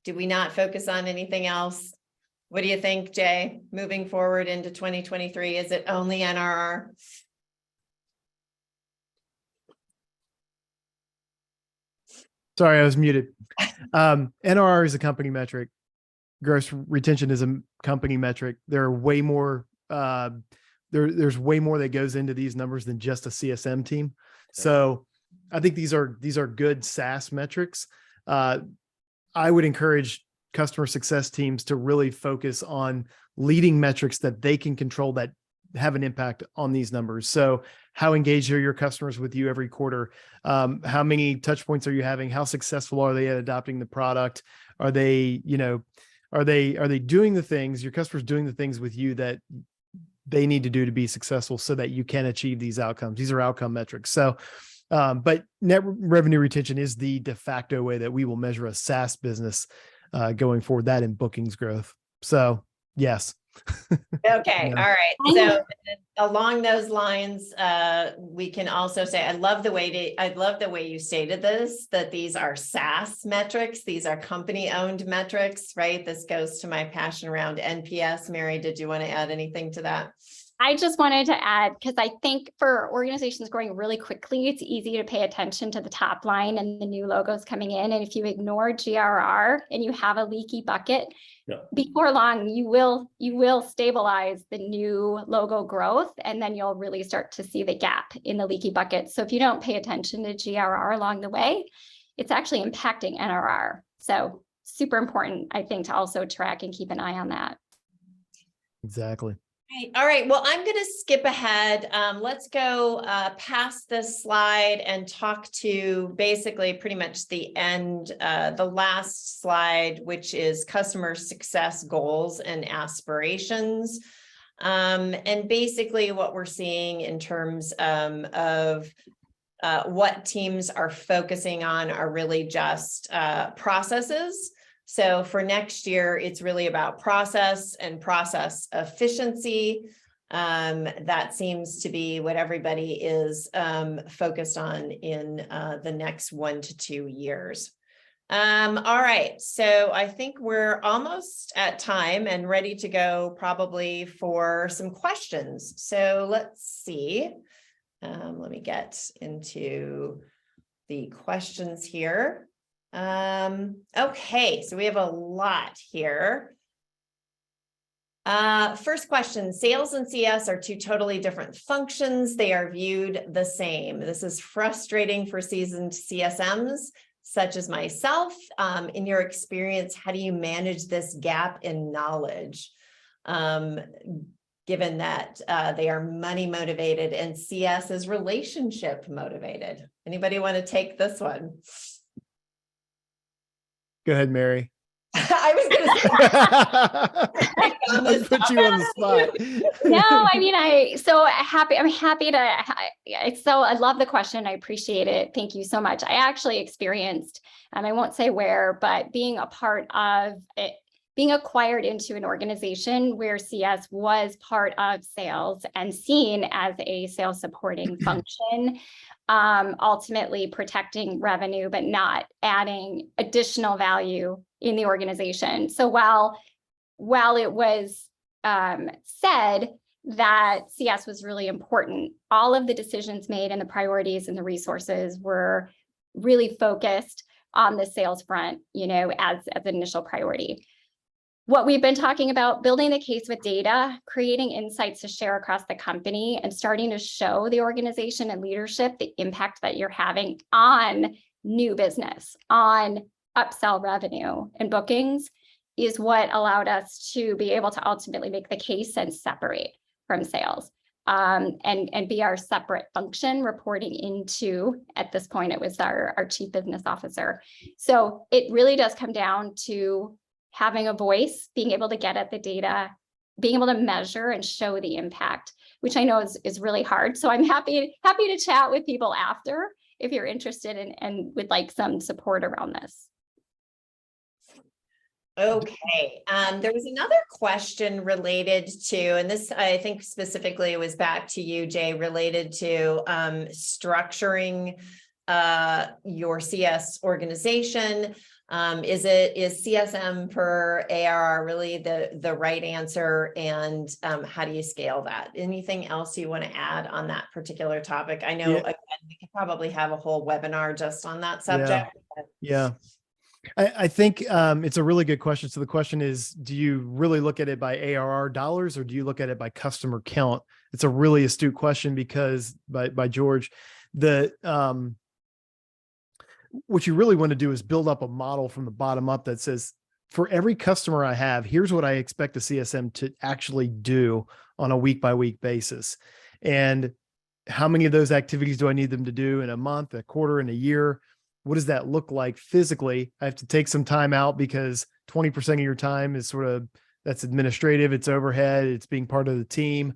Do we not focus on anything else? What do you think, Jay, moving forward into 2023? Is it only NRR? Sorry, I was muted. NRR is a company metric. Gross retention is a company metric. There are way more, there's way more that goes into these numbers than just a CSM team. So I think these are good SaaS metrics. I would encourage customer success teams to really focus on leading metrics that they can control that have an impact on these numbers. So how engaged are your customers with you every quarter? How many touch points are you having? How successful are they at adopting the product? Are they, are they doing the things, your customers doing the things with you that they need to do to be successful so that you can achieve these outcomes? These are outcome metrics. So, but net revenue retention is the de facto way that we will measure a SaaS business going forward, that and bookings growth. So yes. Okay. Yeah. All right. So along those lines, we can also say, I love the way you stated this, that these are SaaS metrics. These are company owned metrics, right? This goes to my passion around NPS. Mary, did you want to add anything to that? I just wanted to add, because I think for organizations growing really quickly, it's easy to pay attention to the top line and the new logos coming in. And if you ignore GRR and you have a leaky bucket, before long, you will stabilize the new logo growth, and then you'll really start to see the gap in the leaky bucket. So if you don't pay attention to GRR along the way, it's actually impacting NRR. So super important, I think, to also track and keep an eye on that. Exactly. All right. Well, I'm going to skip ahead. Let's go past this slide and talk to basically pretty much the end, the last slide, which is customer success goals and aspirations. And basically what we're seeing in terms of what teams are focusing on are really just processes. So for next year, it's really about process and process efficiency. That seems to be what everybody is focused on in the next 1 to 2 years. All right, so I think we're almost at time and ready to go probably for some questions. So let's see. Let me get into the questions here. Okay, so we have a lot here. First question, sales and CS are two totally different functions. They are viewed the same. This is frustrating for seasoned CSMs, such as myself. In your experience, how do you manage this gap in knowledge? Given that they are money motivated and CS is relationship motivated. Anybody want to take this one? Go ahead, Mary. I was going to put you on the spot. No, I mean, I'm happy to, I love the question. I appreciate it. Thank you so much. I actually experienced, I won't say where, but being a part of it, being acquired into an organization where CS was part of sales and seen as a sales supporting function, ultimately protecting revenue, but not adding additional value in the organization. So while it was said that CS was really important, all of the decisions made and the priorities and the resources were really focused on the sales front, as an initial priority. What we've been talking about, building the case with data, creating insights to share across the company, and starting to show the organization and leadership the impact that you're having on new business, on upsell revenue and bookings, is what allowed us to be able to ultimately make the case and separate from sales, and be our separate function reporting into, at this point, it was our chief business officer. So it really does come down to having a voice, being able to get at the data, being able to measure and show the impact, which I know is really hard. So I'm happy to chat with people after if you're interested and would like some support around this. Okay, there was another question related to, and this I think specifically was back to you, Jay, related to structuring your CS organization. Is CSM per ARR really the right answer? And how do you scale that? Anything else you want to add on that particular topic? I know, again, we could probably have a whole webinar just on that subject. Yeah. I think it's a really good question. So the question is, do you really look at it by ARR dollars, or do you look at it by customer count? It's a really astute question because by George, what you really want to do is build up a model from the bottom up that says, for every customer I have, here's what I expect the CSM to actually do on a week by week basis. And how many of those activities do I need them to do in a month, a quarter, and a year? What does that look like physically? I have to take some time out because 20% of your time is that's administrative, it's overhead, it's being part of the team.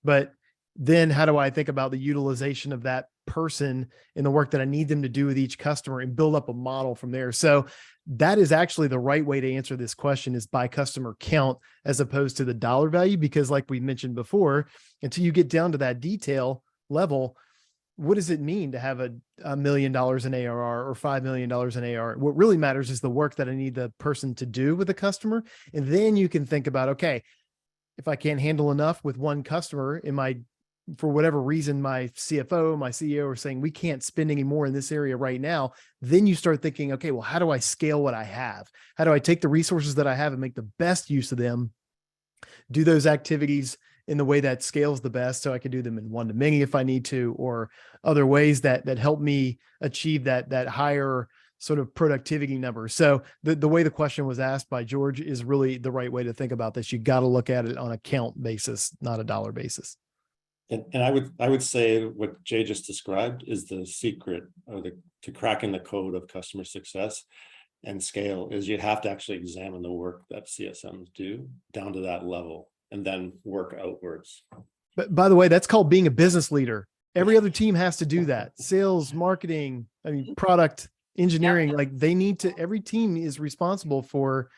But then how do I think about the utilization of that person in the work that I need them to do with each customer and build up a model from there? So that is actually the right way to answer this question, is by customer count as opposed to the dollar value, because like we mentioned before, until you get down to that detail level, what does it mean to have $1 million in ARR or $5 million in ARR? What really matters is the work that I need the person to do with the customer. And then you can think about, okay, if I can't handle enough with one customer, for whatever reason, my CFO, my CEO are saying we can't spend any more in this area right now, then you start thinking, okay, well, how do I scale what I have? How do I take the resources that I have and make the best use of them, do those activities in the way that scales the best, so I can do them in one-to-many if I need to, or other ways that help me achieve that higher sort of productivity number. So the way the question was asked by George is really the right way to think about this. You got to look at it on a count basis, not a dollar basis. And I would say what Jay just described is the secret, or to cracking the code of customer success and scale, is you have to actually examine the work that CSMs do down to that level and then work outwards. But by the way, that's called being a business leader. Every other team has to do that. Sales, marketing, product, engineering, every team is responsible for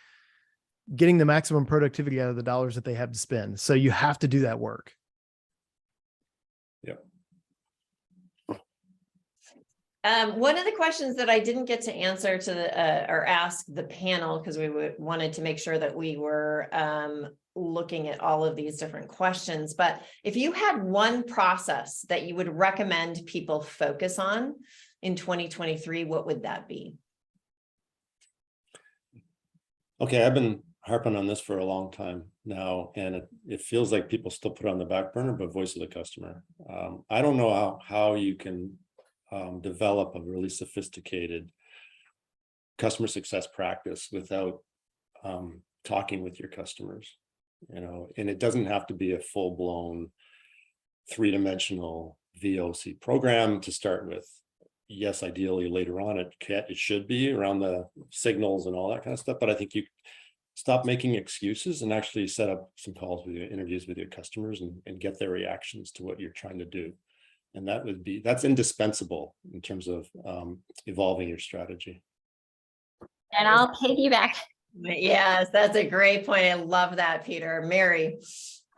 getting the maximum productivity out of the dollars that they have to spend. So you have to do that work. Yep. One of the questions that I didn't get to answer or ask the panel, because we wanted to make sure that we were looking at all of these different questions, but if you had one process that you would recommend people focus on in 2023, what would that be? Okay, I've been harping on this for a long time now, and it feels like people still put it on the back burner, but voice of the customer. I don't know how you can develop a really sophisticated customer success practice without talking with your customers, and it doesn't have to be a full-blown 3-dimensional VOC program to start with. Yes, ideally later on it should be around the signals and all that kind of stuff, but I think you stop making excuses and actually set up some calls with your interviews with your customers and get their reactions to what you're trying to do. And that's indispensable in terms of evolving your strategy. And I'll piggyback. Yes, that's a great point. I love that, Peter. Mary.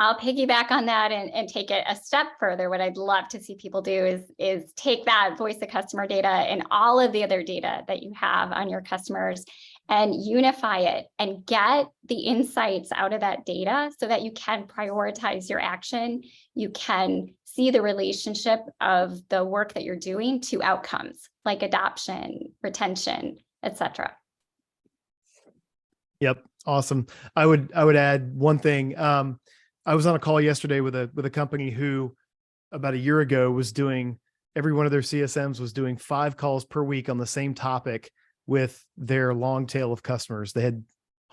I'll piggyback on that and take it a step further. What I'd love to see people do is take that voice of customer data and all of the other data that you have on your customers and unify it and get the insights out of that data so that you can prioritize your action. You can see the relationship of the work that you're doing to outcomes like adoption, retention, etc. Yep. Awesome. I would add one thing. I was on a call yesterday with a company who about a year ago was doing, every one of their CSMs was doing 5 calls per week on the same topic with their long tail of customers. They had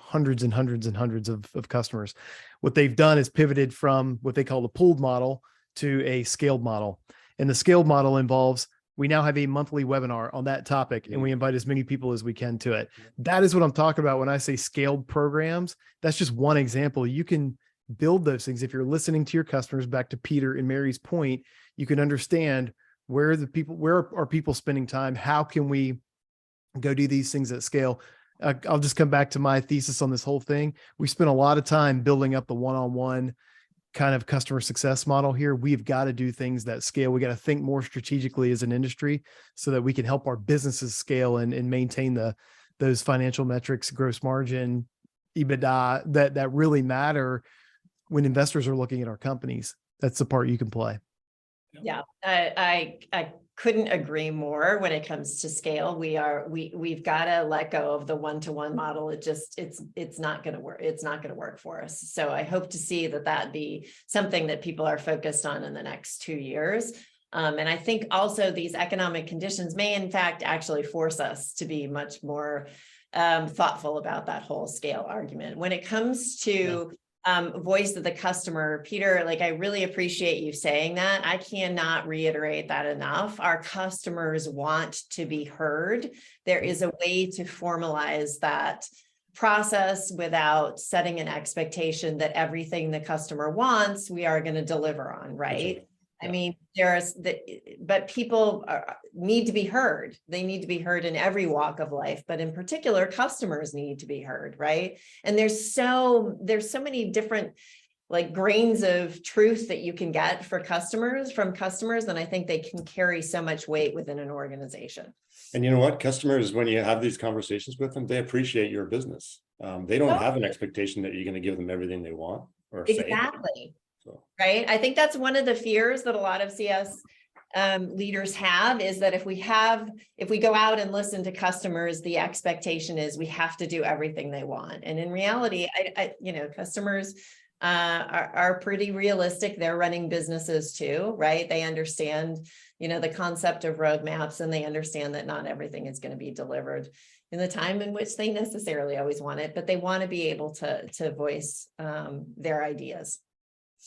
hundreds and hundreds and hundreds of customers. What they've done is pivoted from what they call the pooled model to a scaled model. And the scaled model involves, we now have a monthly webinar on that topic, and we invite as many people as we can to it. That is what I'm talking about when I say scaled programs. That's just one example. You can build those things. If you're listening to your customers, back to Peter and Mary's point, you can understand where are people spending time? How can we go do these things at scale? I'll just come back to my thesis on this whole thing. We spent a lot of time building up the one-on-one kind of customer success model here. We've got to do things that scale. We got to think more strategically as an industry so that we can help our businesses scale and maintain those financial metrics, gross margin, EBITDA, that really matter when investors are looking at our companies. That's the part you can play. Yeah, I couldn't agree more when it comes to scale. We've got to let go of the one-to-one model. It's not going to work. It's not going to work for us. So I hope to see that be something that people are focused on in the next 2 years. And I think also these economic conditions may in fact actually force us to be much more thoughtful about that whole scale argument. When it comes to voice of the customer, Peter, like, I really appreciate you saying that. I cannot reiterate that enough. Our customers want to be heard. There is a way to formalize that process without setting an expectation that everything the customer wants, we are going to deliver on, right? I mean, but people need to be heard. They need to be heard in every walk of life, but in particular, customers need to be heard, right? And there's so many different like grains of truth that you can get from customers, and I think they can carry so much weight within an organization. And you know what? Customers, when you have these conversations with them, they appreciate your business. They don't have an expectation that you're going to give them everything they want or say. Exactly. Right. I think that's one of the fears that a lot of CS leaders have, is that if we go out and listen to customers, the expectation is we have to do everything they want. And in reality, customers are pretty realistic. They're running businesses too, right? They understand, the concept of roadmaps, and they understand that not everything is going to be delivered in the time in which they necessarily always want it, but they want to be able to voice their ideas.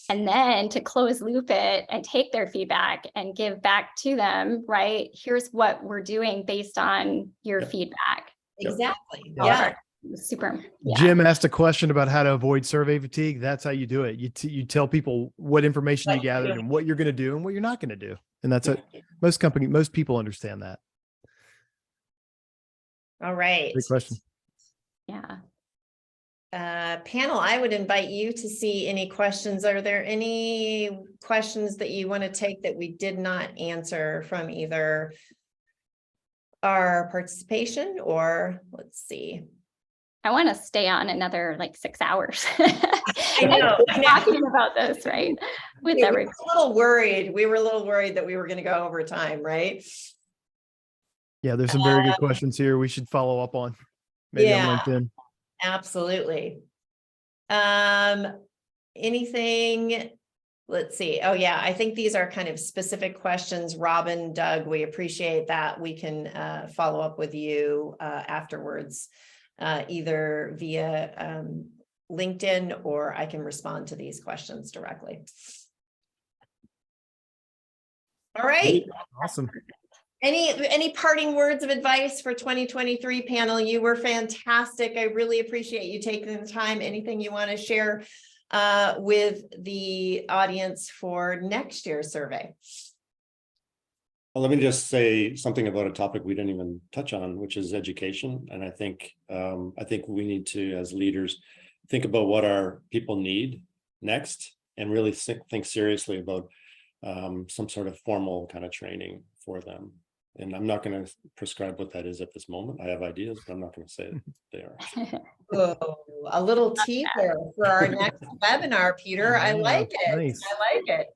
And then to close loop it and take their feedback and give back to them, right? Here's what we're doing based on your feedback. Exactly. Yeah. Super. Yeah. Jim asked a question about how to avoid survey fatigue. That's how you do it. You tell people what information you gathered and what you're going to do and what you're not going to do. And that's it. Most people understand that. All right. Great question. Yeah. Panel, I would invite you to see any questions. Are there any questions that you want to take that we did not answer from either our participation or let's see. I want to stay on another like 6 hours. I know. Talking about this, right? With everybody. We were a little worried that we were going to go over time, right? Yeah, there's some very good questions here we should follow up on. Maybe on LinkedIn. Absolutely. Anything, let's see. Oh yeah, I think these are kind of specific questions. Robin, Doug, we appreciate that. We can follow up with you afterwards, either via LinkedIn, or I can respond to these questions directly. All right. Awesome. Any parting words of advice for 2023 panel? You were fantastic. I really appreciate you taking the time. Anything you want to share with the audience for next year's survey? Well, let me just say something about a topic we didn't even touch on, which is education. And I think we need to, as leaders, think about what our people need next, and really think seriously about some sort of formal kind of training for them. And I'm not going to prescribe what that is at this moment. I have ideas, but I'm not going to say they are. Oh, a little teaser for our next webinar, Peter. I like it. Nice. I like it.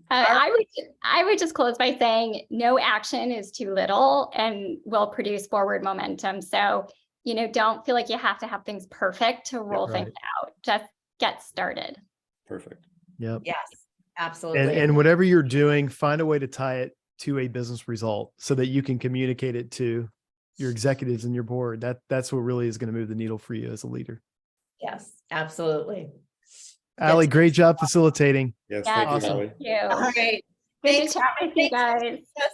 I would just close by saying no action is too little and will produce forward momentum. So, don't feel like you have to have things perfect to roll things out. Just get started. Perfect. Yep. Yes, absolutely. And whatever you're doing, find a way to tie it to a business result so that you can communicate it to your executives and your board. That's what really is going to move the needle for you as a leader. Yes, absolutely. Allie, great job facilitating. Yes, Yeah, thank you, Awesome. Howie. thank you. All right. Good Thanks. to chat with you guys. Yes.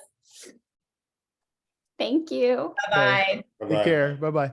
Thank you. Bye-bye. Take Bye-bye. care. Bye-bye.